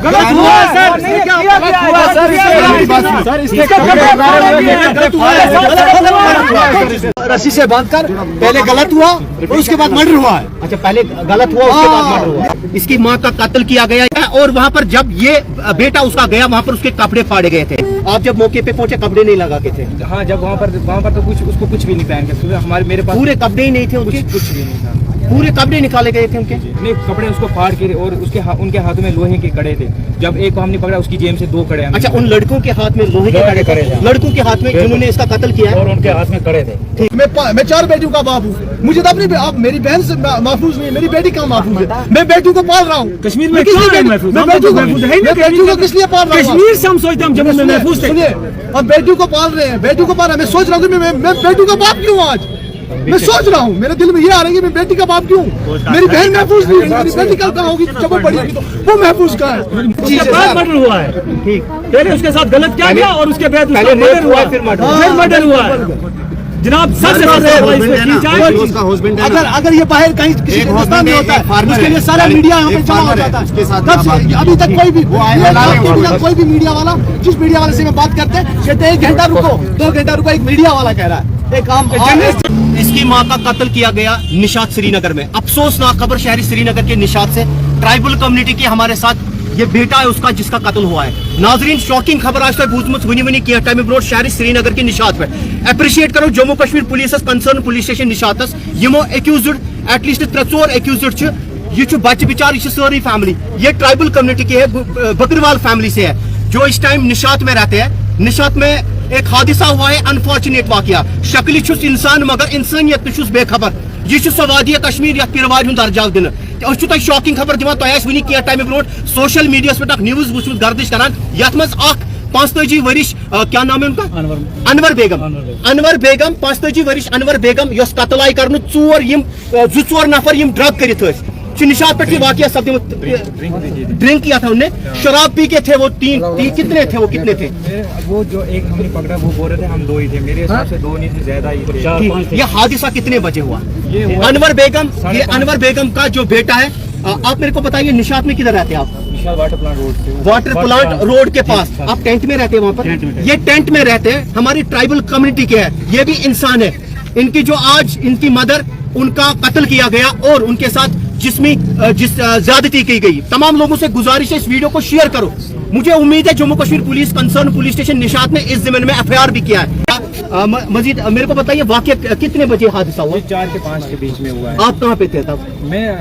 गलत हुआ सर, रस्सी से बांधकर पहले गलत हुआ और उसके बाद मर्डर हुआ है। अच्छा, पहले गलत हुआ उसके बाद मर्डर हुआ। इसकी माँ का कत्ल किया गया है और वहाँ पर जब ये बेटा उसका गया वहाँ पर उसके कपड़े फाड़े गए थे। आप जब मौके पे पहुंचे कपड़े नहीं लगा के थे? हाँ, जब वहाँ पर तो उसको कुछ भी नहीं पहन के, मेरे पास पूरे कपड़े ही नहीं थे उनके? कुछ भी नहीं था। पूरे कपड़े निकाले गए थे उनके? नहीं, कपड़े उसको फाड़ के और उनके हाथों में लोहे के कड़े थे। जब एक को हमने पकड़ा उसकी जेब से 2 कड़े। अच्छा, उन लड़कों के हाथ में लोहे के कड़े थे? लड़कों के हाथ में जिन्होंने इसका कत्ल किया है और उनके हाथ में कड़े थे। मैं 4 बेटियों का बाप हूँ, मुझे तो अपनी मेरी बहन से महफूज नहीं, मेरी बेटी कहाँ महफूज है? मैं बेटियों को पाल रहा हूँ कश्मीर में। मैं बेटियों को किस लिए पाल रहा हूँ? कश्मीर से हम सोचते हैं जम्मू में महफूज थे। अब बेटियों को पाल रहे हैं, बेटियों को पाल रहे हैं। मैं सोच रहा हूँ मैं बेटियों का बाप क्यों आज? मैं सोच रहा हूँ, मेरे दिल में ये आ रहा है कि मैं बेटी का बाप क्यों? मेरी बहन महफूज नहीं है, मेरी बेटी कहाँ होगी जब वो बड़ी होगी तो वो महफूज कहाँ है? मर्डर हुआ है। ठीक, पहले उसके साथ गलत क्या किया और उसके बाद मर्डर हुआ, फिर मर्डर हुआ है। जनाब अगर ये बाहर कहीं किसी हिंदुस्तान में होता है उसके लिए सारा मीडिया यहाँ पे जमा हो जाता है। अभी तक कोई भी मीडिया वाला, जिस मीडिया वाले से मैं बात करते हैं कहते हैं 1 घंटा रुको, 2 घंटा रुको, एक मीडिया वाला कह रहा है। एक आम इसकी मां का कत्ल किया गया निशात श्रीनगर में। अफसोसनाक खबर शहरी श्रीनगर के निशात से। ट्राइबल कम्युनिटी की हमारे साथ ये बेटा है उसका जिसका कत्ल हुआ है। नाजरीन, शॉकिंग खबर आज तक बूजमुत वनी किया टाइम रोड शहरी श्रीनगर की निशात पे। अप्रिशिएट करो Jammu Kashmir police concern police station निशातस यमो एक्यूज्ड एटलीस्ट 3-4 एक्यूज्ड ये बच्चे बिचार सारी फैमिली ये ट्राइबल कम्युनिटी की है, बकरवाल फैमिली से है जो इस टाइम निशात में रहते हैं। निशात में एक हादिसा हुआ है, अनफॉर्चुनेट वाकया। शक्ली छुस इंसान मगर इंसानियत छुस बेखबर। यह सवादिया कश्मीर या पिरवार दर्जाव दिन। शॉकिंग खबर दिवान वनी क्या टाइम ब्रोट सोशल मीडिया पे न्यूज वो गर्दिश करान यथ मज 35 वर्ष क्या नाम है उनका? अनवर बेगम। 35 वर्ष अनवर बेगम यस कत्ल आई कर 2-4 नफर ड्रग कर निशात पे वाकया सब ड्रिंक किया था उनने, शराब पी के थे वो। 3 कितने थे वो? कितने थे वो? जो एक हमने पकड़ा वो बोल रहे थे हम 2 ही थे, मेरे हिसाब से 2 नहीं थे, ज्यादा ही थे। ये हादसा कितने बजे हुआ? अनवर बेगम का जो बेटा है, आप मेरे को बताइए निशात में किधर रहते हैं आप? वाटर प्लांट रोड के पास आप टेंट में रहते हैं वहाँ पर? ये टेंट में रहते हैं, हमारी ट्राइबल कम्युनिटी के है, ये भी इंसान है। इनकी जो आज इनकी मदर उनका कत्ल किया गया और उनके साथ जिसमें ज्यादती की गई। तमाम लोगों से गुजारिश है इस वीडियो को शेयर करो। मुझे उम्मीद है Jammu Kashmir police concern police station Nishat ने इस जिम्मे में FIR भी किया है। मजीद मेरे को बताइए वाकया कितने बजे हादसा हुआ? 4 से 5 के बीच में हुआ है। आप कहाँ पे थे तब?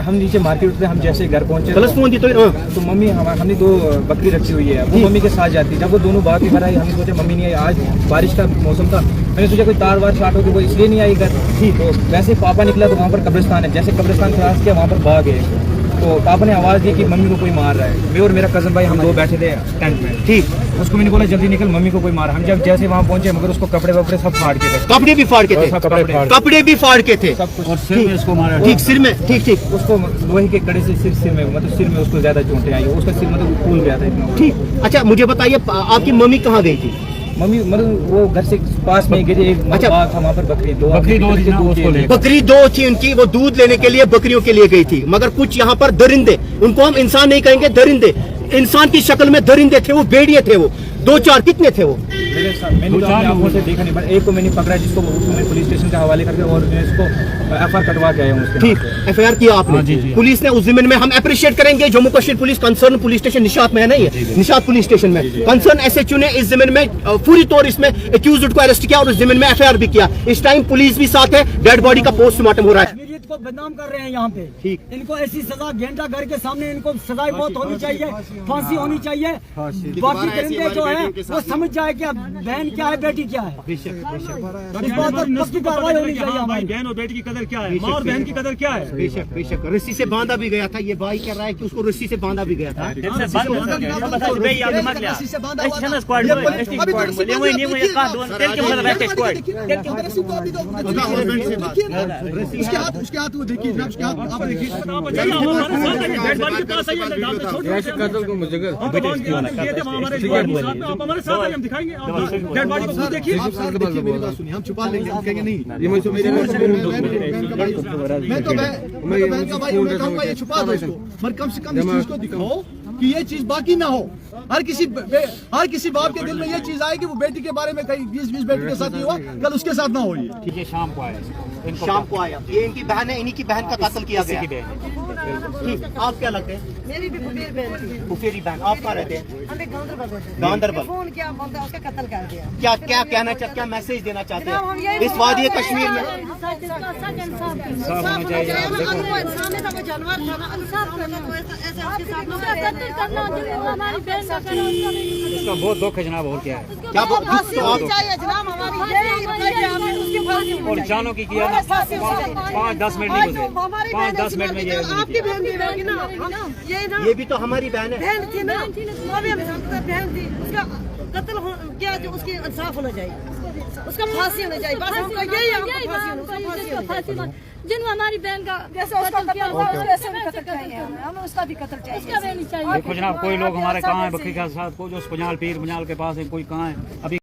हम नीचे मार्केट पे, हम जैसे घर पहुंचे तो मम्मी हमने 2 बकरी रखी हुई है, वो मम्मी के साथ जाती है। जब वो दोनों बाहर घर आई हमने सोचा मम्मी नहीं आई, आज बारिश का मौसम था, मैंने सोचा कोई तार वार शार्ट होगी वो इसलिए नहीं आई घर थी। तो वैसे पापा निकला तो वहाँ पर कब्रिस्तान है, जैसे कब्रिस्तान क्रॉस किया वहाँ पर भाग गए तो पापा ने आवाज़ दी कि मम्मी को कोई मार रहा है। मैं और मेरा कजन भाई हम 2 बैठे थे टेंट में। ठीक, उसको मैंने बोला जल्दी निकल, मम्मी को कोई मार। हम जब जैसे वहाँ पहुंचे मगर उसको कपड़े वपड़े सब फाड़ के थे। कपड़े भी फाड़ के थे? कपड़े भी फाड़ के थे सब कुछ। और सिर में इसको मारा। ठीक, सिर में? ठीक, उसको लोहे के कड़े से सिर में मतलब सिर में उसको ज्यादा चोटें आई, उसका सिर मतलब फूल गया था इतना। ठीक, अच्छा मुझे बताइए आपकी मम्मी कहाँ गई थी? मम्मी मतलब वो घर से पास में गई एक अच्छा बाग था वहाँ पर बकरी 2 थी उनकी, वो दूध लेने के लिए बकरियों के लिए गई थी। मगर कुछ यहाँ पर दरिंदे, उनको हम इंसान नहीं कहेंगे, दरिंदे, इंसान की शक्ल में दरिंदे थे वो, भेड़िए थे वो। 2-4 कितने थे वो? मैंने तो आंखों से देखा नहीं, पर एक को मैंने पकड़ा जिसको पुलिस स्टेशन के हवाले करके और इसको FIR कटवा के आया हूँ। ठीक, FIR किया आपने? पुलिस ने उस जिम्मे में हम अप्रिशिएट करेंगे Jammu Kashmir police concern police station Nishat में है ना, ये निशात पुलिस स्टेशन में कंसर्न SHO ने इस जिम्मे में पूरी तौर इसमें एक्यूज्ड को अरेस्ट किया और इस जिम्मे में FIR भी किया। इस टाइम पुलिस भी साथ है, डेड बॉडी का पोस्टमार्टम हो रहा है। को बदनाम कर रहे हैं यहाँ पे। ठीक, इनको ऐसी सजा, घंटा घर के सामने इनको सजाए मौत होनी चाहिए, फांसी होनी चाहिए। बाकी परिंदे जो है वो समझ जाए कि बहन क्या है बेटी क्या है। इस बात पर पक्की कार्रवाई होनी चाहिए। हमारी बहन और बेटी की कदर क्या है, माँ और बहन की कदर क्या है। बेशक रस्सी से बांधा भी गया था, ये भाई कह रहा है कि उसको रस्सी से बांधा भी गया था। उसके हाथ वो देखिए, उसके हाथ आप देखिए। मेरी बात सुनिए, हम छुपा लेंगे, हम कहेंगे नहीं मैं तो बहन का भाई, मैं कहूँगा ये छुपा दो इसको, मगर कम से कम इस चीज को दिखाओ कि ये चीज बाकी ना हो। हर किसी बाप के दिल में ये चीज आए कि वो बेटी के बारे में कहीं 20 बेटी के साथ ही हुआ, कल उसके साथ ना हो। ये शाम को आया, शाम को आया, ये इनकी बहन है, इन्हीं की बहन का कत्ल किया गया। ठीक, आप क्या लगते हैं? मेरी भी फुफेरी बहन थी। फुफेरी बहन, आप कहाँ रहते हैं? हमें गांधरबल गांधरबल। फोन किया, बोलता उसका कत्ल कर दिया। क्या क्या कहना चाहते, क्या मैसेज देना चाहते जनाब, हम हैं यही इस वादी कश्मीर में? इंसाफ होना चाहिए। वो इंसान था, वो जानवर था ना, इंसाफ करना तो ऐसे उसके साथ ना इसका बहुत दुख है जनाब। और क्या है, क्या फांसी होनी चाहिए जनाब, हमारी यही उसकी फांसी होनी और चाहिए। जानों की किया ना, 5-10 मिनट नहीं गुजरे, हमारी 5-10 मिनट में ये आपकी बहन भी होगी ना, यही ना ये भी तो हमारी बहन है। बहन थी ना, वो भी हमें बहन थी, उसका कत्ल किया, जो उसकी इंसाफ होना चाहिए, उसका फांसी होना चाहिए। बस हमको यही है, हमको फांसी होना, उसका फांसी होना चाहिए। जिन हमारी बहन का जैसे उसका कत्ल हुआ, वैसे भी कत्ल चाहिए हमें, हमें उसका भी कत्ल चाहिए। देखो जनाब, कोई लोग हमारे कहाँ है बकरी के साथ, कोई जो पंजाल पीर पंजाल के पास है, कोई कहाँ है अभी।